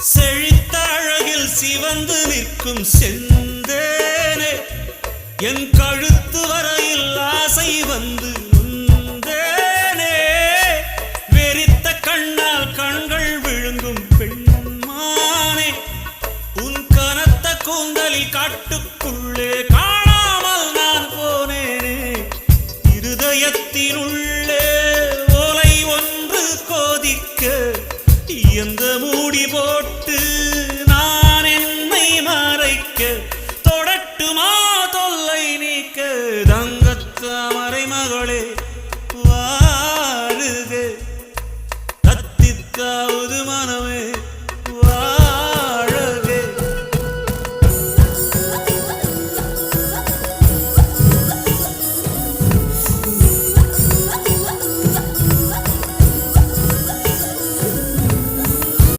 செழித்த அழகில் சிவந்து நிற்கும் செந்தேனே என் கழுத்து வரையில் ஆசை வந்து நொந்தேனே வெறித்த கண்ணால் கண்கள் விழுங்கும் பெண்மானே உன் கனத்த கூந்தலில் காட்டுக்குள்ளே காணாமல் நான் போனேனே இருதயத்தினுள்ளே ஓலை ஒன்று கோதிக்க எந்த மூடி போட்டு